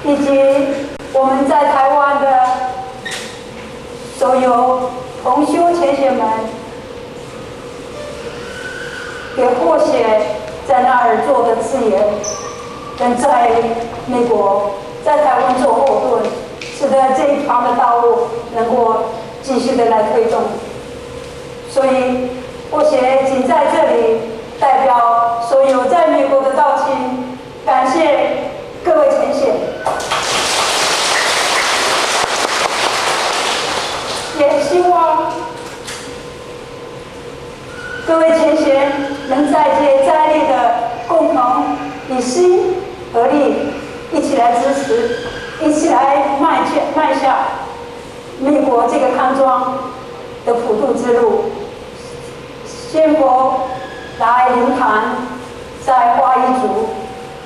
以及我们在台湾的所有同修前贤们，给获选在那儿做的支援，跟在美国、在台湾做后盾，使得这一条的道路能够继续的来推动。所以，获选仅在这里代表所有在美国的道亲，感谢各位前贤，也希望各位前贤能再接再厉的共同以心合力，一起来支持，一起来迈向美国这个康庄的普渡之路。仙佛来灵堂，在花一烛。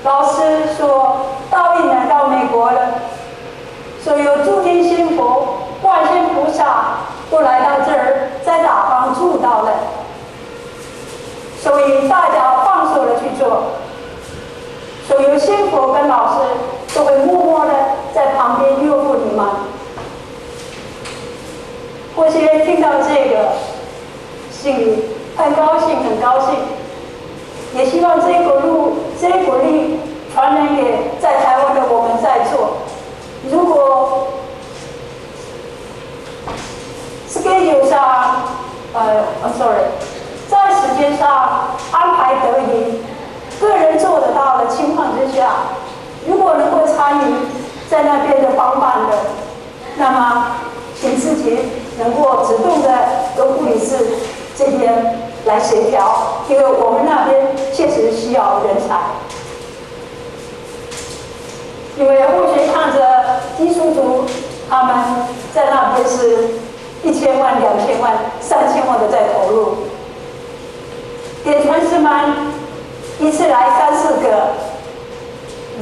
老师说，道印来到美国了，所有诸天仙佛、观世音菩萨都来到这儿，在哪方助道了。所以大家放手的去做，所有仙佛跟老师都会默默的在旁边佑护你们。我现在听到这个，心里很高兴，很高兴，也希望这股力传染给在台湾的我们在座。如果 schedule 上，在时间上安排得宜，个人做得到的情况之下，如果能够参与在那边的帮办的，那么请自己能够主动的跟护理师这边来协调，因为我们那边确实需要人才。因为或许看着基础组他们在那边是1000万、2000万、3000万的在投入，点传师们一次来3、4个，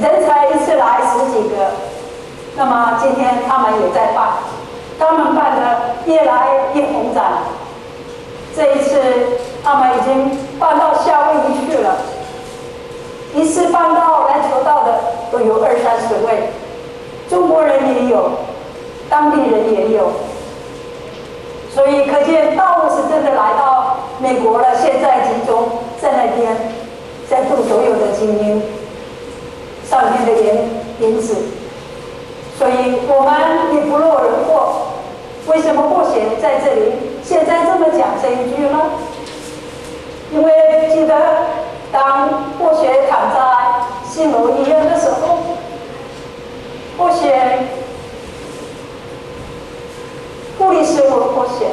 人才一次来10几个，那么今天他们也在办，他们办的越来越红展。这一次他们已经办到夏威夷去了，一次办到来求道的都有20、30位，中国人也有，当地人也有，所以可见道路是真的来到美国了。现在集中在那边，在度所有的精英，上天的言子，所以我们也不落人后。为什么获选在这里现在这么讲这一句呢？因为记得当获选躺在新楼医院的时候，获选护理师我获选，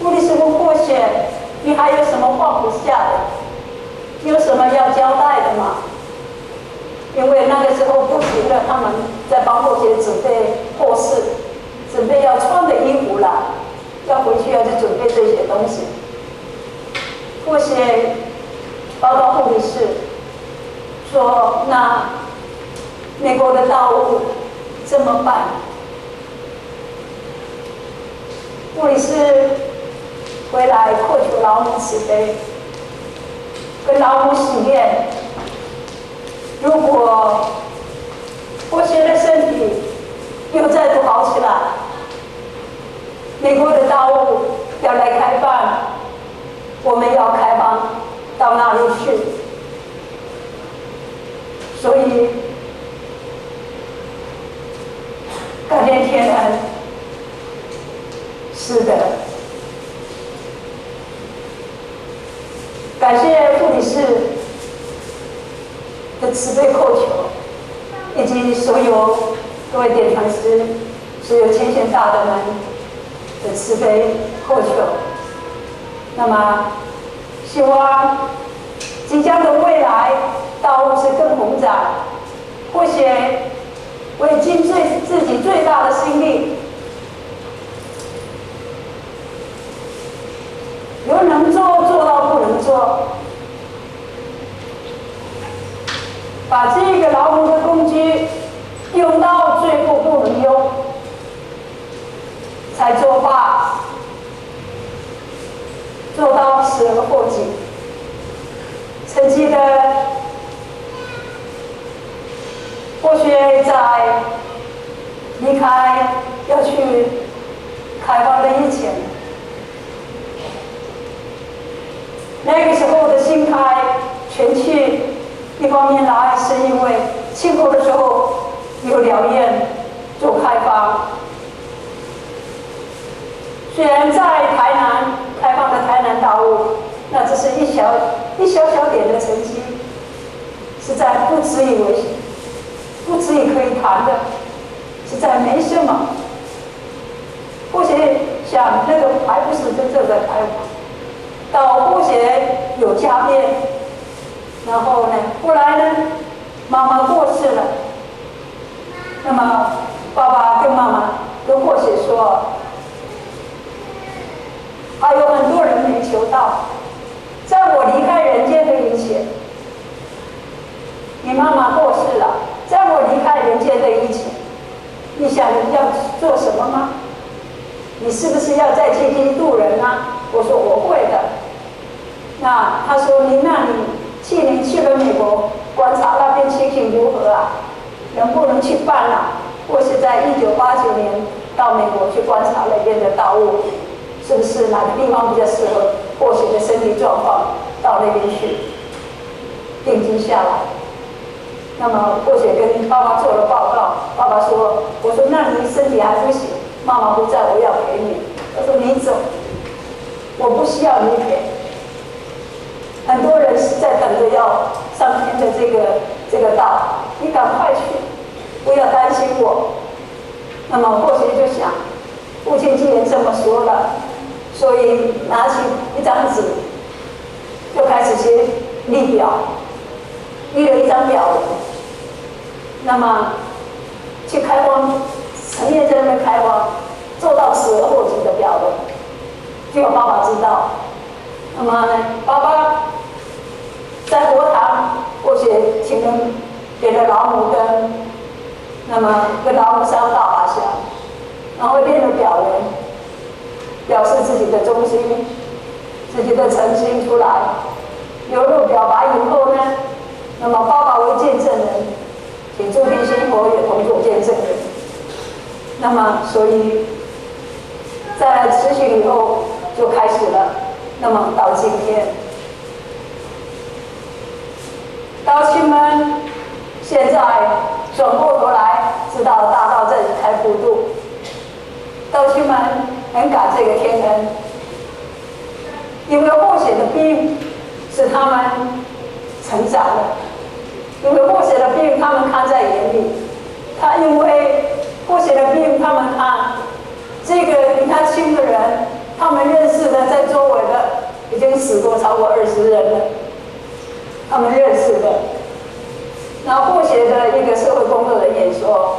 护理师我获选，你还有什么放不下的？有什么要交代的吗？因为那个时候不停的他们在帮获选准备后事，准备要穿的衣服了，要回去要去准备这些东西。获选报告护理师说，那美国的道路怎么办？护理师回来恳求老母慈悲，跟老母许愿，如果获选的身体又再度好起来，美国的道路要来开放，我们要开放到哪里去？所以感念天恩，是的，感谢护理师的慈悲叩求，以及所有各位典传师、所有前贤大德们的慈悲叩求。那么，希望即将的未来道路是更宏展，或许为尽自己最大的心力，有能做做到不能做，把这个劳动的工具用到最后不能用，才作罢，做到死而后己。曾记得或许在离开要去开荒的以前，那个时候的心态全去，一方面来是因为气候的时候有燎原做开发。虽然在台南开放的台南大雾，那只是一小点的成绩，实在不足以可以谈的，实在没什么。或许想那个还不是真正的开放，到或许有家变，然后呢，后来呢，妈妈过世了，那么爸爸跟妈妈跟或许说，还有很多人没求到，在我离开人间的以前，你妈妈过世了，在我离开人间的以前，你想要做什么吗？你是不是要再接近渡人啊？我说我会的。那他说你去年去了美国，观察那边情形如何啊？能不能去办啊？或是在1989年到美国去观察那边的道路，是不是哪个地方比较适合？或许的身体状况到那边去定居下来。那么或许跟爸爸做了报告，爸爸说：“我说那你身体还不行，妈妈不在，我要陪你。”他说：“你走，我不需要你陪。”很多人是在等着要上天的这个道，你赶快去，不要担心我。那么或许就想，父亲既然这么说了，所以拿起一张纸，就开始写立表，立了一张表文。那么去开荒，陈业在那边开荒，做到12或几的表文，就有爸爸知道。那么呢，爸爸在国堂，或许请人给了老母跟，那么跟老母上大把香，然后练了表文，表示自己的忠心、自己的诚心出来，流露表白以后呢，那么爸爸为见证人，请诸天心佛也同作见证人。那么所以再来执行以后就开始了。那么到今天，道亲们现在转过头来知道大道在开普渡，道亲们很感这个天恩，因为或许的病是他们成长的，因为或许的病他们看在眼里，因为或许的病他们看这个比他亲的人，他们认识的在周围的已经死过超过20人了，他们认识的。然后或许的一个社会工作人员说，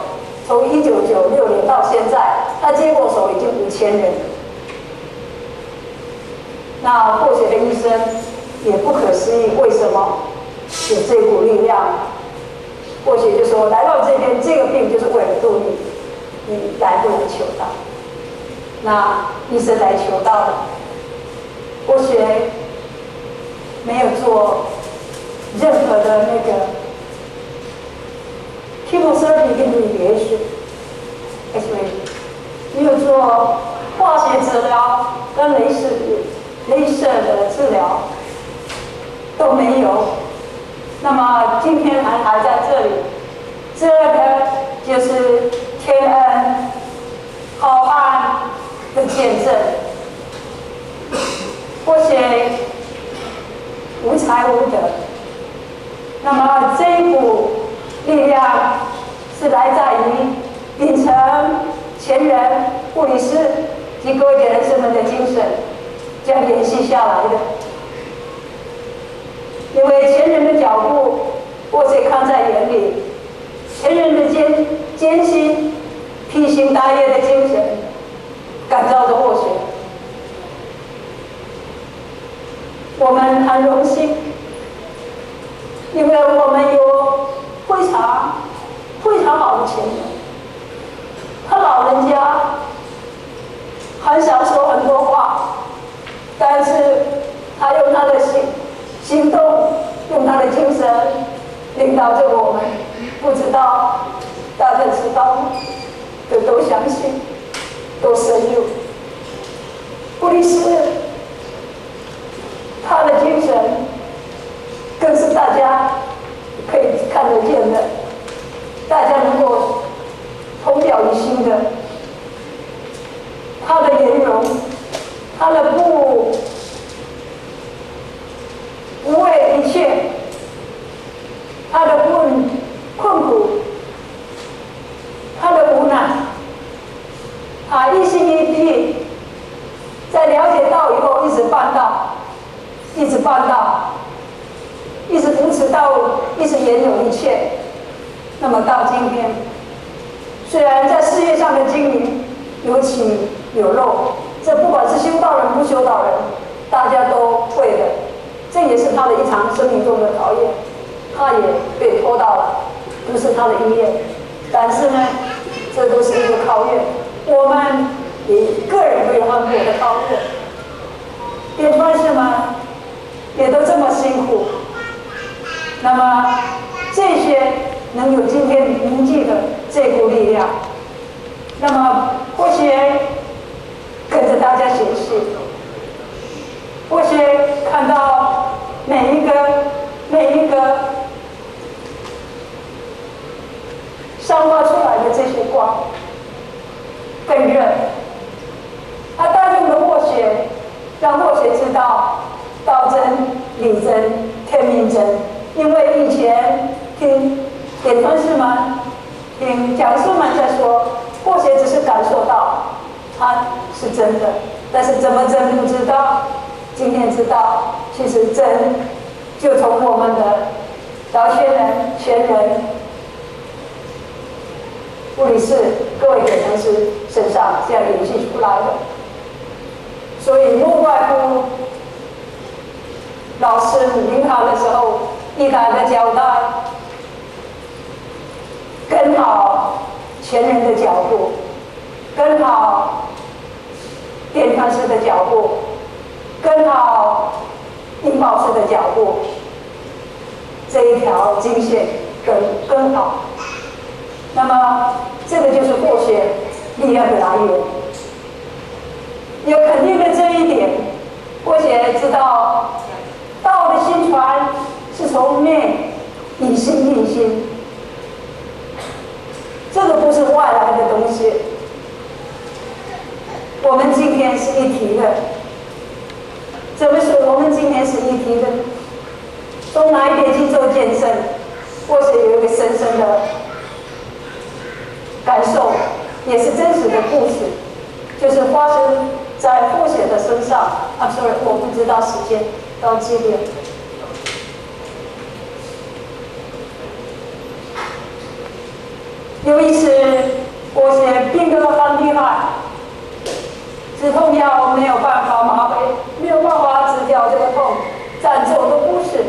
从1996年到现在，他接过手已经5000人。那或许的医生也不可思议，为什么有这股力量？或许就说来到这边，这个病就是为了度你来不来求道？那医生来求道了，或许没有做任何的那个 chemotherapy 跟radiation， 没有做化学治疗跟雷射的治疗都没有。那么今天还在这里，这个就是天恩浩瀚的见证。或许无才无德，那么这一股力量是来自于秉承前人护理师及各位人士们的精神，这样延续下来的。因为前人的脚步，或许看在眼里，前人的艰辛、披星戴月的精神，感召着或许。我们很荣幸，因为我们有非常好的前人。他老人家很少说很多话，但是他用他的行动，用他的精神领导着我们。不知道都相信，都深入。布里斯他的精神更是大家可以看得见的，大家能够同表一心的。他的颜容，他的不畏一切，他的困苦，他的无奈，一心一意，在了解到以后，一直办到，一直办到，一直扶持到，一直沿有一切。那么到今天，虽然在事业上的经营有起有落，这不管是修道人不修道人，大家都会的。这也是他的一场生命中的考验，他也被拖到了，不是他的意愿。但是呢，这都是一个考验，我们也个人都有很多的考验。典范士们也都这么辛苦，那么这些能有今天铭记的这股力量，那么或许跟着大家学习，或许看到每一个散发出来的这些光更热，他带动的或许让或许知道道真、理真、天命真，因为以前听典范士们、听讲师们在说，或许只是感受到它是真的，但是怎么真不知道。今天知道，其实真就从我们的老先人、前人、布里士各位典范师身上这样延续出来的。所以不外乎老师领考的时候一来的交代，跟好前人的脚步，跟好典范师的脚步，跟好印报师的脚步，这一条经线跟好。那么这个就是或许力量的来源。有肯定的这一点，或许知道道的心传是从内以心印心，这个不是外来的东西。我们今天是一体的，怎么说我们今天是一体的？从哪一点去做见证，或许有一个深深的感受，也是真实的故事，就是发生在或许的身上。sorry， 我不知道时间到几点。有一次，或许病得很厉害，止痛药没有办法麻痹，没有办法治掉这个痛，站坐都不是。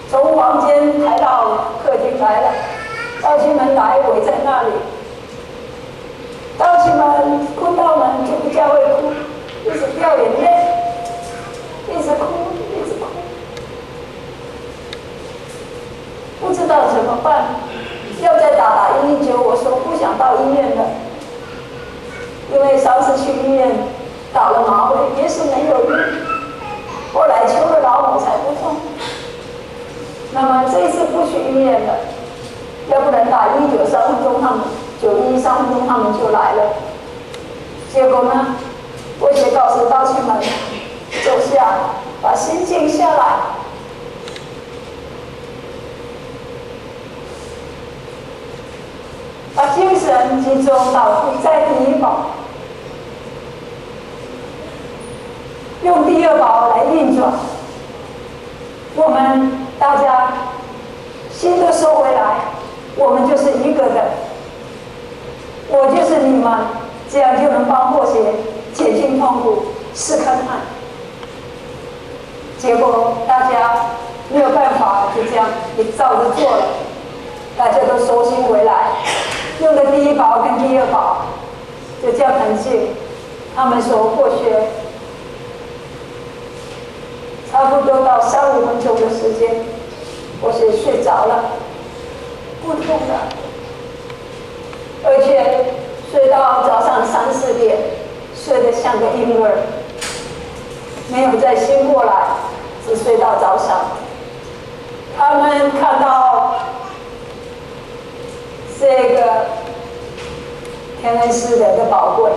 从房间抬到客厅来了，道亲们来围在那里，道亲们、坤道们就比较会哭，一直掉眼泪，一直哭，一直哭，不知道怎么办，要再打119，我说不想到医院了，因为上次去医院打了麻醉也是没有用，后来求了老母才不痛。那么这一次不去医院了，要不然打119，3分钟他们91，3分钟他们就来了。结果呢，我也告诉道亲们，坐下，把心静下来。把精神集中到在第一宝，用第二宝来运转。我们大家心都收回来，我们就是一个的，我就是你们，这样就能帮或许减轻痛苦，试看看。结果大家没有办法，就这样也照着做了，大家都收心回来，用的第一宝跟第二宝就这样很近。他们说或许差不多到3、5分钟的时间，或许睡着了，不痛了，而且睡到像个婴儿，没有再醒过来，只睡到早上。他们看到这个天恩师的宝贵，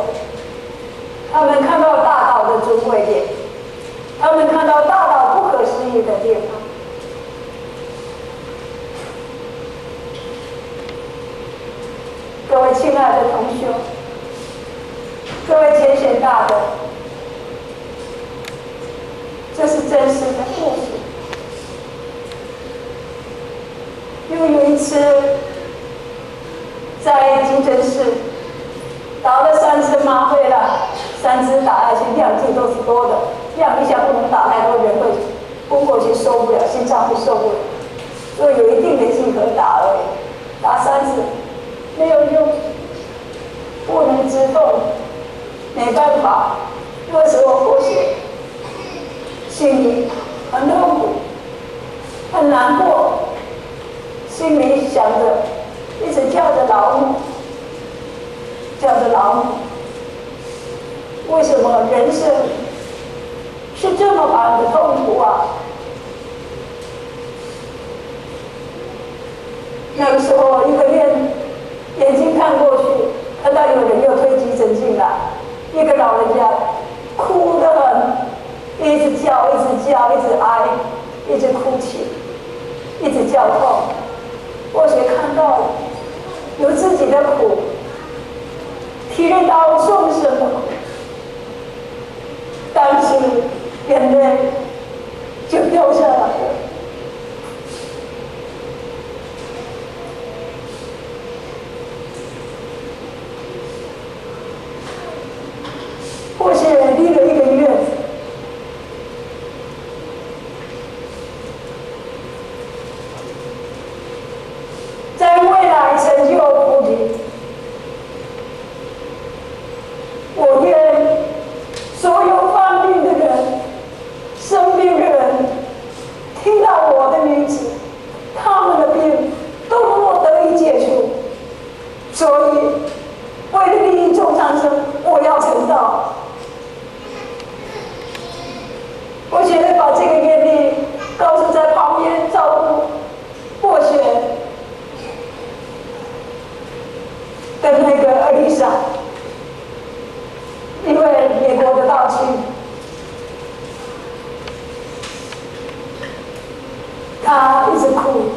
他们看到大道的尊贵点，他们看到大道不可思议的地方。各位亲爱的同学，各位天选大的，这是真实的故事。又有一次，在金针寺打了3次麻醉了，3次打下去量剂都是多的，量一下不能打太多，人会昏过去受不了，心脏会受不了，所以有一定的剂可打而已，打3次没有用，不能止痛，没办法，那时候活血，心里很痛苦，很难过。心里想着，一直叫着老母，叫着老母。为什么人生是这么般的痛苦啊？那个时候，一个眼睛看过去，看到有人又推急诊进来，一个老人家哭得很，一直叫，一直叫，一直哀，一直哭泣，一直叫痛。或许看到了有自己的苦，体认到众生的苦，但是眼泪就掉下来了。或许立了一个愿，在未来成就菩提，我愿所有患病的人、生病的人，听到我的名字，他们的病都能够得以解除。所以，为了利益众生生，我要成道。我现在把这个愿力告诉在旁边照顾或许跟那个阿丽莎，因为美国的大区，他一直哭，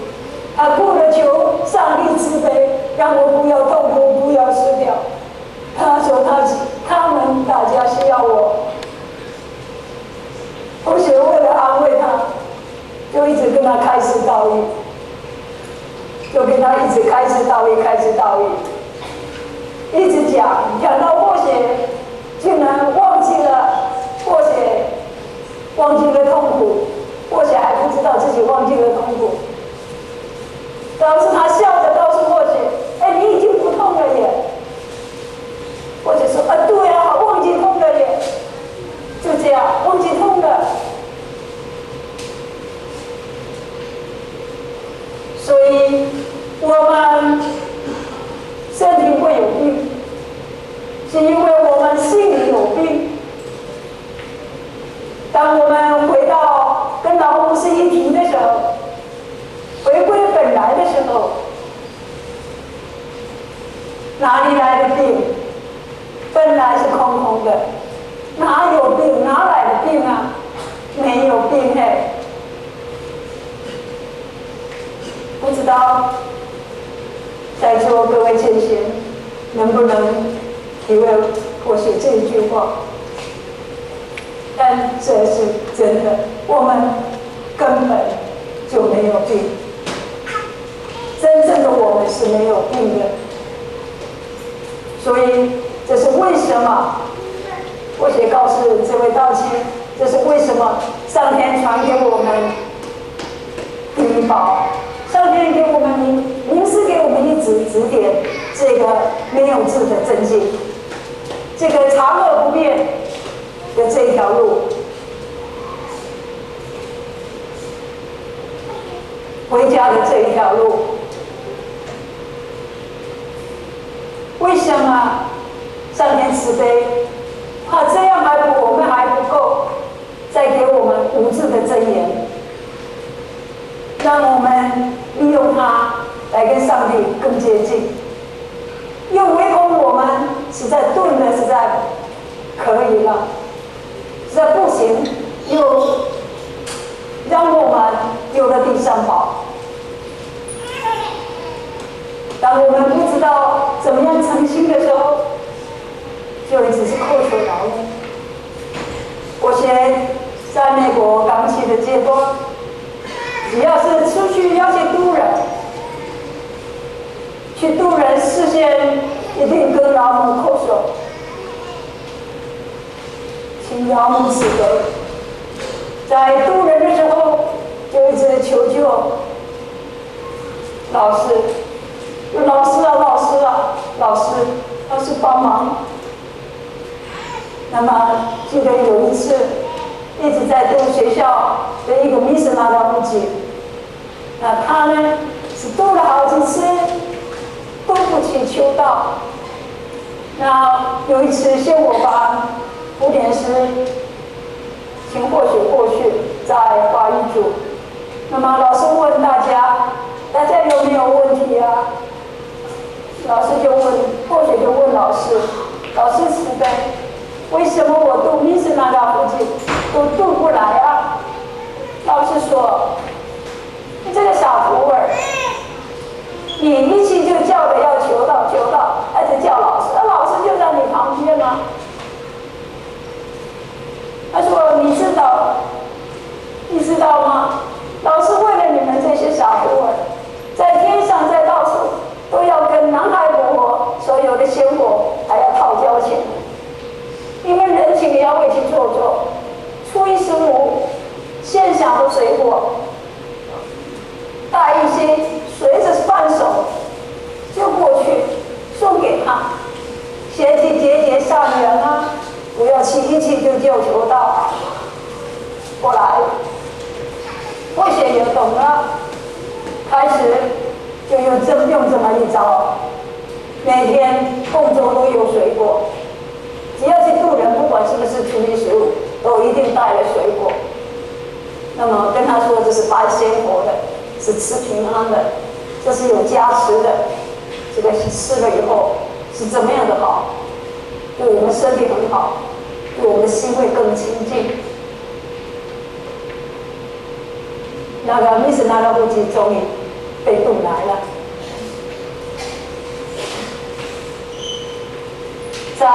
他哭着求上帝慈悲，让我不要痛苦，不要死掉。他说他们大家需要我。我学为了安慰他，就一直跟他开始道义，就跟他一直开始道义，一直讲到或许竟然忘记了，或许忘记了痛苦，或许还不知道自己忘记了痛苦。当时他笑着告诉或许：“哎，你已经不痛了耶。”或许说：“啊，对啊，忘记痛了耶。”就这样，忘记痛了。所以，我们身体会有病，是因为我们心里有病。当我们回到跟老母是一体的时候，回归本来的时候，哪里来的病？本来是空空的，哪有病？哪来的病啊？没有病嘿。不知道在座各位前贤能不能体会或许这一句话？但这是真的，我们根本就没有病，真正的我们是没有病的。所以这是为什么？我也告诉这位道亲，这是为什么上天传给我们第一宝。上天给我们明示给我们一指点，这个没有字的真经，这个常而不变的这一条路，回家的这一条路，为什么上天慈悲，把这样帝更接近，又唯恐我们实在钝了，实在可以了，实在不行，又让我们有了第三宝。当我们不知道怎么样诚心的时候，就只是叩求饶命。我先在美国刚起的阶段，只要是出去要去渡人，去渡人事先一定跟饶母叩首，请饶母慈悲。在渡人的时候，就一直求救老师，老师啊，老师啊，老师帮忙。那么记得有一次，一直在渡学校的一个密斯拉的母亲，那他呢是渡了好几次，都不去求道。那有一次修我班5点时，请或许在华语组，那么老师问大家有没有问题啊？老师就问，或许就问老师慈悲，为什么我渡密斯那达附近都渡不来啊？老师说，你这个小徒儿，你一起就叫的要求道，还是叫老师？那老师就在你旁边啊。他说，你知道吗？老师为了你们这些小徒儿，在天上在到处都要跟南海伯伯所有的仙佛还要讨交钱，因为人情也要为其做，初一十五现想的水果，带一些随着饭手就过去送给他，学习节善缘啊，不要去一起就求道。后来或许也懂了，开始就用这么一招，每天供中都有水果，只要是渡人，不管是不是初一十五，都一定带了水果。那么跟他说，这是拜仙佛的，是吃平安的，这是有加持的，这个吃了以后是怎么样的好，对我们身体很好，对我们的心会更清净。那个密斯那达附近终于被渡来了。在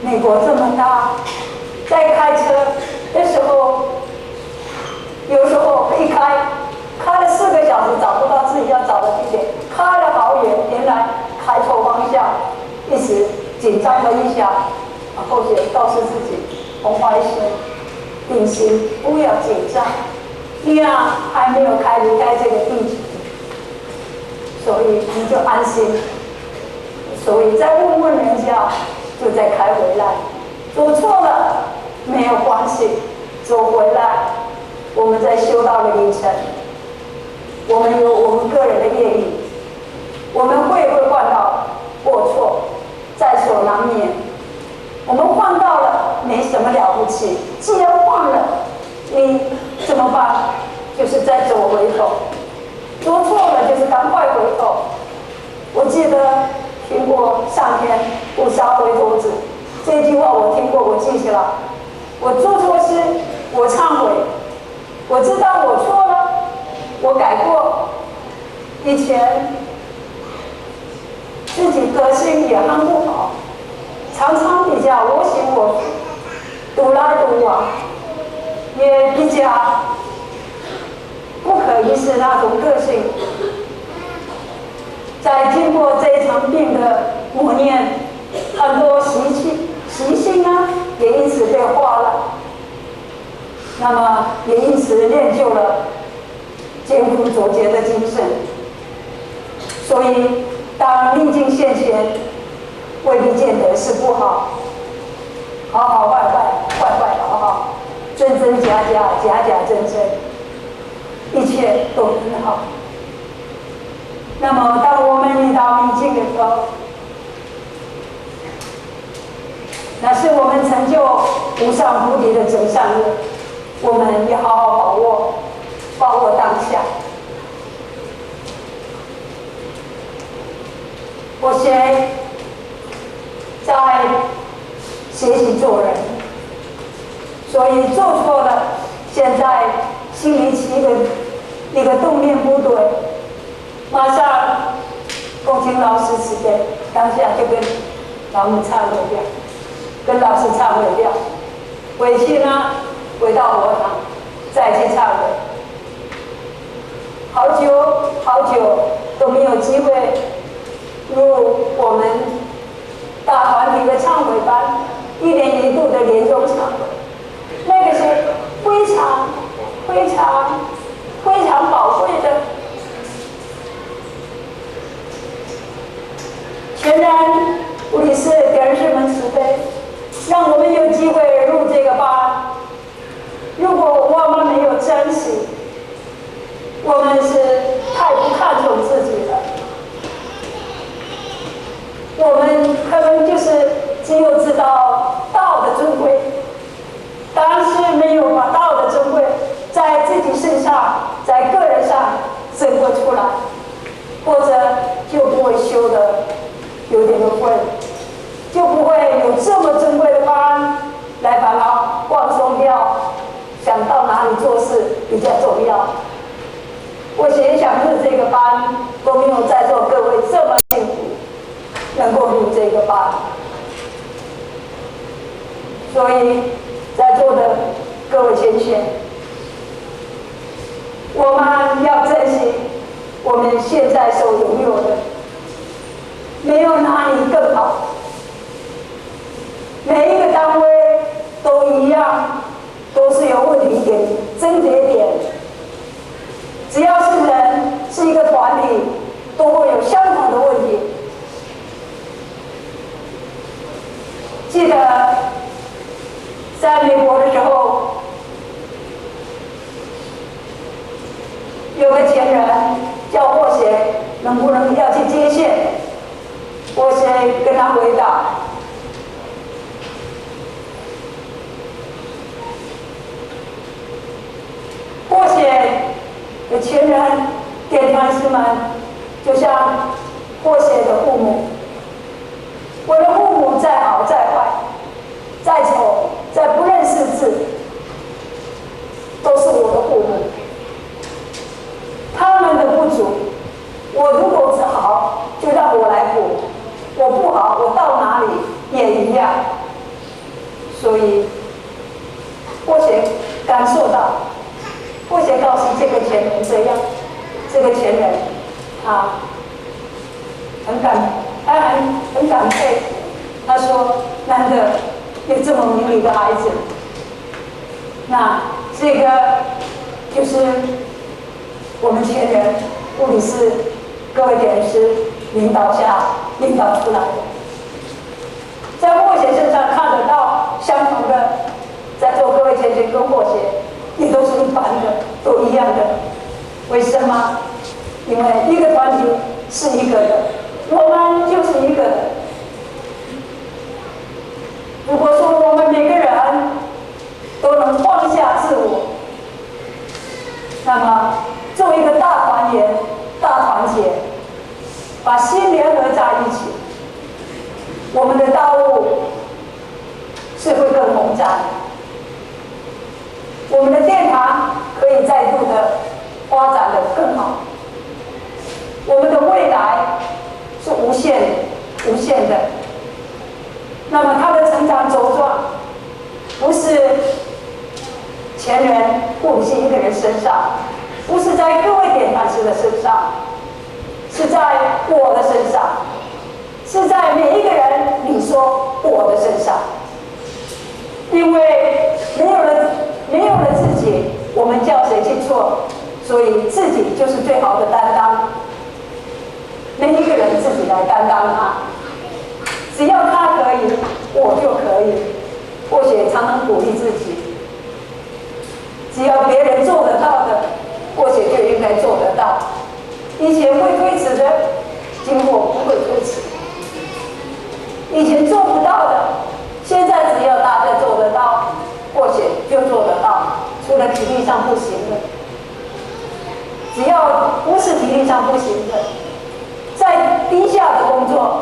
美国这么大，在开车的时候，有时候一开了4个小时，找不到自己要找的地点，开了好远，原来开错方向，一时紧张了一下，后续告诉自己，红花一生，定心，不要紧张，你呀还没有离开这个地球，所以你就安心。所以再问问人家，就再开回来。走错了没有关系，走回来，我们在修道的旅程，我们有我们个人的业力，我们会犯到过错，在所难免。我们犯到了没什么了不起，既然犯了，你怎么办？就是再走回头，做错了就是赶快回头。我记得听过上天不杀回头子这句话，我听过，我记起来。我做错事，我忏悔，我知道我错了，我改过。以前自己个性也很不好，常常比较我行我素，独来独往，也比较不可一世那种个性。在经过这一场病的磨练，很多习性啊，也因此被化了。那么也因此练就了艰苦卓绝的精神。所以当逆境现前，未必见得是不好，好好坏坏，坏坏好好，真真假假，假假真真，一切都很好。那么当我们遇到逆境的时候，那是我们成就无上菩提的真善日，我们也好好把握当下，我现在学习做人，所以做错了，现在心里起一个动念不对，马上恭请老师指点，当下就跟老母忏悔掉，跟老师忏悔掉，回去呢，回到佛堂再去忏悔。好久都没有机会入我们大团体的忏悔班，1年1度的年终忏悔，那个是非常宝贵的。全然无理事给儿子们慈悲，让我们有机会入这个班。如果我们没有珍惜，我们是太不看重自己了。我们可能就是只有知道道的尊贵，但是没有把道的尊贵在自己身上，在个人上珍贵出来，或者就不会修的有点会，就不会有这么珍贵的班来把它放松掉，想到哪里做事比较重要。我也想入这个班，都没有在座各位这么幸福，能够入这个班。所以，在座的各位先贤，我们要珍惜我们现在所拥有的，没有哪里更好。每一个单位都一样，都是有问题点、症结点。只要是人，是一个团体，都会有相同的问题。记得在美国的时候，有个前人叫霍协，能不能要去接线？霍协跟他回答：霍协的前人典传师们，就像霍协的父母。我的父母再好再坏，再丑再不认识字，都是我的父母。他们的不足，我如果是好，就让我来补；我不好，我到哪里也一样。所以，霍协感受到，霍协告诉这个前人这样，这个前人啊，他很感佩。他说：“难得有这么明理的孩子。”那这个就是我们前人物理师各位典师领导出来的，在霍协身上看得到相同的，在座各位前贤跟霍协也都是一般的，都一样的。为什么？因为一个团体是一个的，我们就是一个的。如果说我们每个人都能放下自我，那么作为一个大团圆、大团结，把心联合在一起，我们的道路是会更宏展，我们的殿堂可以再度的发展的更好，我们的未来是无限的。那么他的成长茁壮，不是前人顾及一个人身上，不是在各位典传师的身上，是在我的身上，是在每一个人你说我的身上。因为没有了自己，我们叫谁去做？所以自己就是最好的担当。每一个人自己来担当它。只要他可以，我就可以。或许常常鼓励自己，只要别人做得到的，或许就应该做得到。以前会推迟的，今后不会推迟。以前做不到的，现在只要大家做得到，或许就做得到。除了体力上不行的，只要不是体力上不行的，在低下的工作，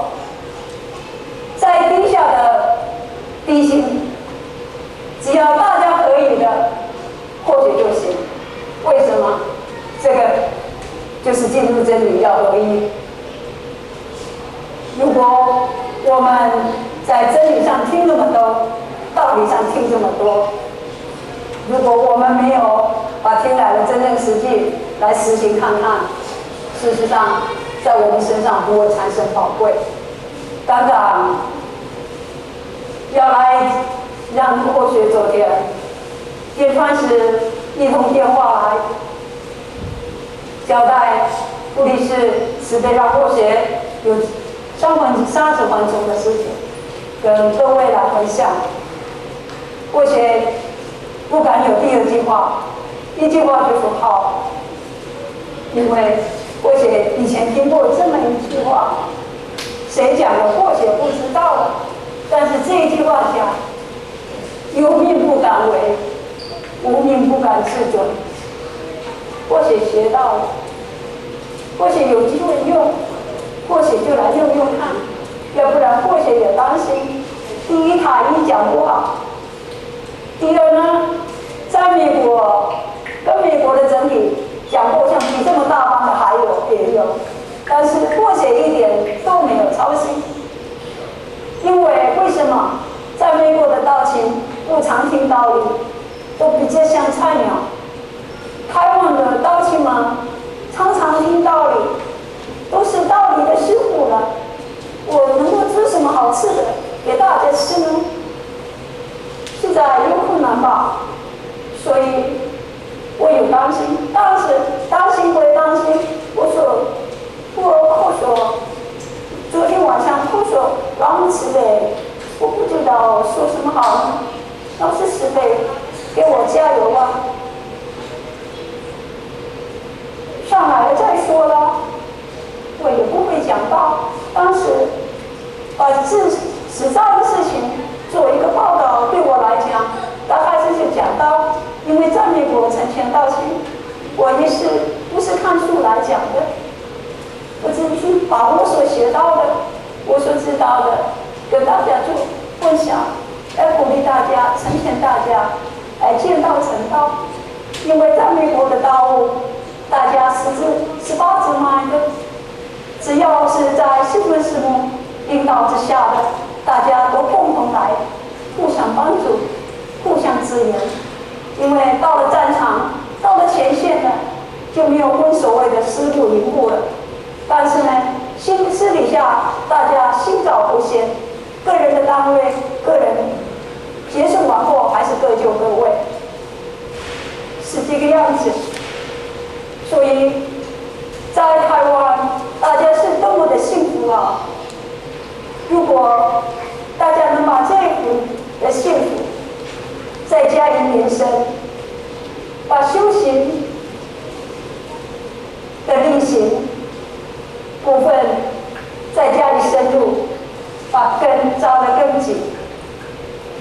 只要大家可以的，或许就行。为什么？这个就是进入真理要合一。如果我们在真理上听这么多，道理上听这么多，如果我们没有把听来的真正实际来实行看看，事实上在我们身上不会产生宝贵。刚刚要来让或许昨天电传时一通电话来交代布里斯是被让或许有30分钟的事情跟各位来分享。或许不敢有第二句话，一句话就说好，因为或许以前听过这么一句话，谁讲的或许不知道了，但是这一句话讲，有命不敢违，无命不敢自尊。或许学到了，或许有机会用，或许就来用用看，要不然或许也担心。第一，他一讲不好；第二呢，在美国跟美国的整体讲过像比这么大方的还也有，但是或许一点都没有操心。因为为什么在美国的道情不常听道理，都比较像菜鸟？台湾的道情嘛，常常听道理，都是道理的师傅了。我能够做什么好吃的给大家吃呢？现在有困难吧？所以我有担心，但是担心归担心，我说，昨天晚上我说老母慈悲，我不知道说什么好呢。老师慈悲，给我加油啊！上来了再说了，我也不会讲道，当时把实在的事情做一个报道，对我来讲，大概是讲道，因为在美国成全道情，我也是不是看书来讲的，我只是把我所学到的，我所知道的，跟大家做分享，来鼓励大家，成全大家，来见道成道。因为在美国的道路，大家18字迈的，只要是在师父师母领导之下的，大家都共同来，互相帮助，互相支援。因为到了战场，到了前线呢，就没有分所谓的师父领悟了。但是呢，私底下大家心照不宣，个人的单位，个人结束完后还是各就各位，是这个样子。所以在台湾，大家是多么的幸福啊！如果大家能把这一股的幸福再加以延伸，把修行的力行部分再加以深入，把根扎得更紧，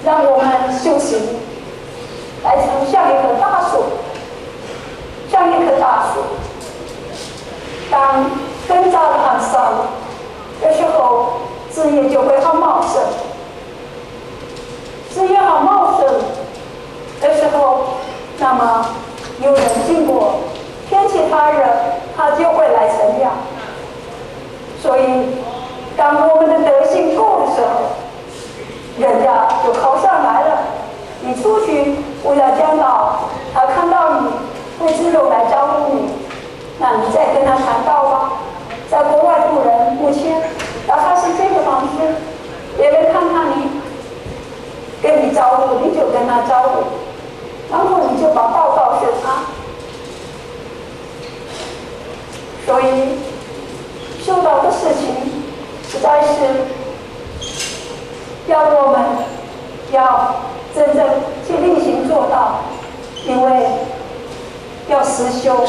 让我们修行来成像一棵大树，像一棵大树。当根扎得很深的时候，枝叶就会很茂盛。枝叶很茂盛的时候，那么有人经过，天气太热，它就会来乘凉。所以，当我们的德性够的时候，人家就靠上来了。你出去不要讲道，他看到你会自动来招呼你，那你再跟他谈道吧。在国外度人目前大概是这个方式，别人看看你，跟你招呼，你就跟他招呼，然后你就把道告诉他。所以修道的事情实在是要我们要真正去力行做到，因为要实修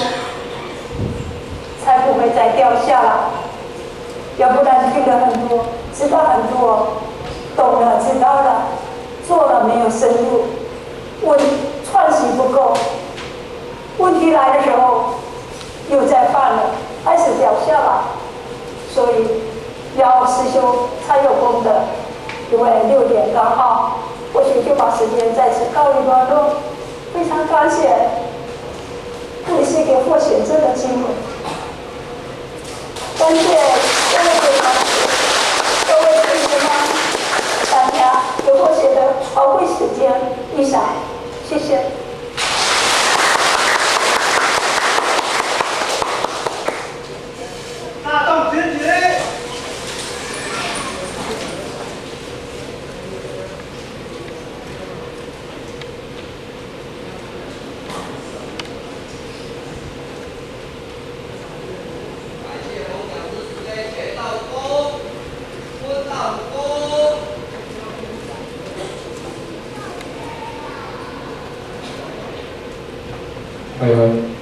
才不会再掉下来，要不然听了很多，知道很多，懂了知道了，做了没有深入，串习不够，问题来的时候又再犯了，还是掉下来。所以要实修才有功德，因为6点刚好或许就把时间在此告一段落。非常感谢牧师给我选这个机会，感谢各位学长、各位同学们，大家给我写的宝贵时间一赏，谢谢。大众选举。拜拜。